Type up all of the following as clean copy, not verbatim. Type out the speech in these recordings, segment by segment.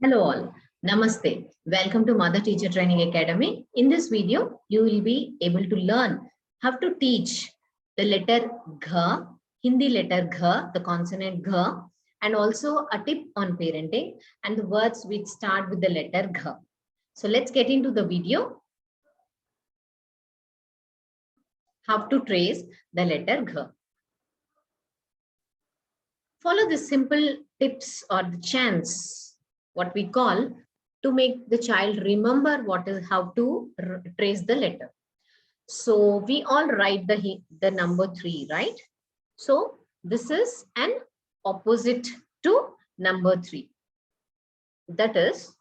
Hello all, Namaste. Welcome to Mother Teacher Training Academy. In this video, you will be able to learn how to teach the letter Gha, Hindi letter Gha, the consonant Gha, and also a tip on parenting and the words which start with the letter Gha. So let's get into the video. How to trace the letter Gha. Follow the simple tips or the chants, what we call, to make the child remember how to trace the letter. So we all write the number 3, right? So this is an opposite to number 3. That is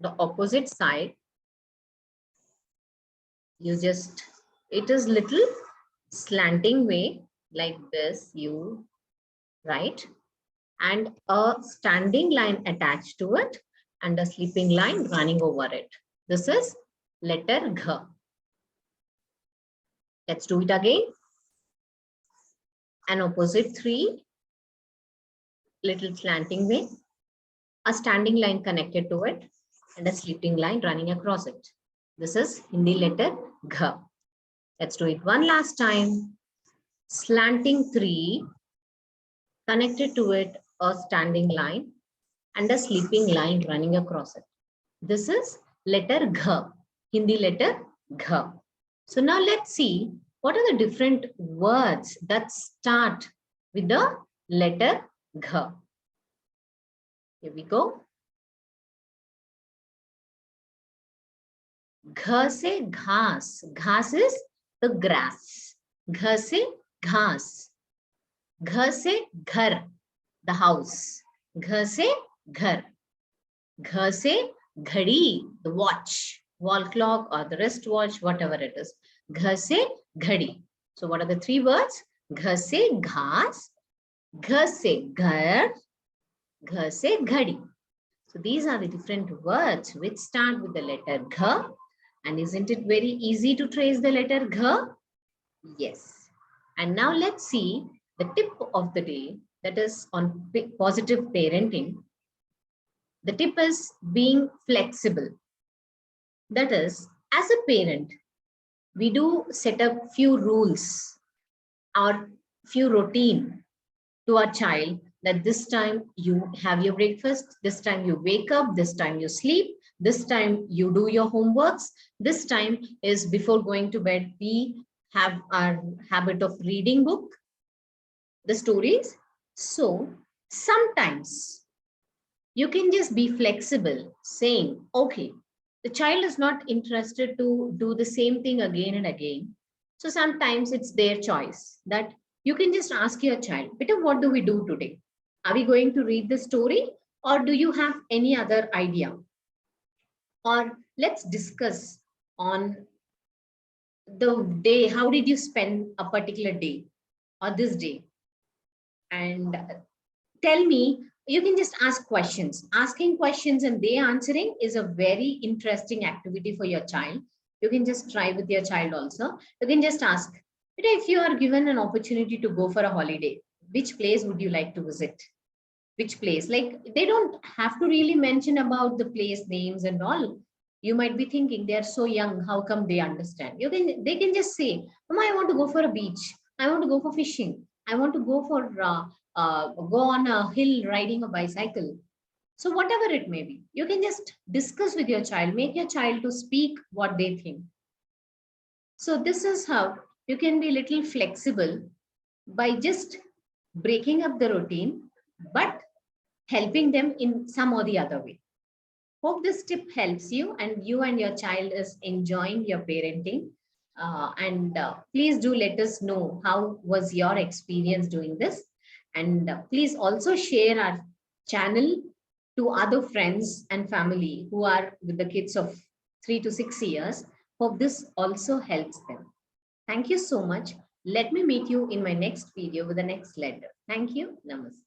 the opposite side. It is little slanting way like this, you write, and a standing line attached to it and a sleeping line running over it. This is letter Gha. Let's do it again. An opposite 3, little slanting way, a standing line connected to it, and a sleeping line running across it. This is Hindi letter Gha. Let's do it one last time. Slanting 3, connected to it a standing line and a sleeping line running across it. This is letter Gha, Hindi letter Gha. So now let's see what are the different words that start with the letter Gha. Here we go. Gha se ghas. Ghas is the grass. Gha se ghas. Gha se ghar, the house. Gha se ghar. Gha se ghadi, the watch, wall clock or the wristwatch, whatever it is. Gha se ghadi. So what are the 3 words? Gha se ghas, gha se ghar, gha se ghadi. So these are the different words which start with the letter Gha. And isn't it very easy to trace the letter Gha? Yes. And now let's see the tip of the day, that is on positive parenting. The tip is being flexible. That is, as a parent, we do set up few rules or few routine to our child, that this time you have your breakfast, this time you wake up, this time you sleep, this time you do your homeworks, this time is before going to bed, we have our habit of reading book, the stories. So sometimes you can just be flexible, saying, okay, the child is not interested to do the same thing again and again. So sometimes it's their choice, that you can just ask your child, Beta, what do we do today? Are we going to read the story, or do you have any other idea? Or let's discuss on the day, how did you spend a particular day or this day? And tell me, you can just ask questions. Asking questions and they answering is a very interesting activity for your child. You can just try with your child also. You can just ask, if you are given an opportunity to go for a holiday, which place would you like to visit? Which place? Like, they don't have to really mention about the place names and all. You might be thinking they're so young, how come they understand? They can just say, Mama, I want to go for a beach. I want to go for fishing. I want to go for go on a hill riding a bicycle. So whatever it may be, you can just discuss with your child, make your child to speak what they think. So this is how you can be a little flexible by just breaking up the routine, but helping them in some or the other way. Hope this tip helps you and your child is enjoying your parenting. Please do let us know how was your experience doing this. And please also share our channel to other friends and family who are with the kids of 3 to 6 years. Hope this also helps them. Thank you so much. Let me meet you in my next video with the next letter. Thank you. Namaste.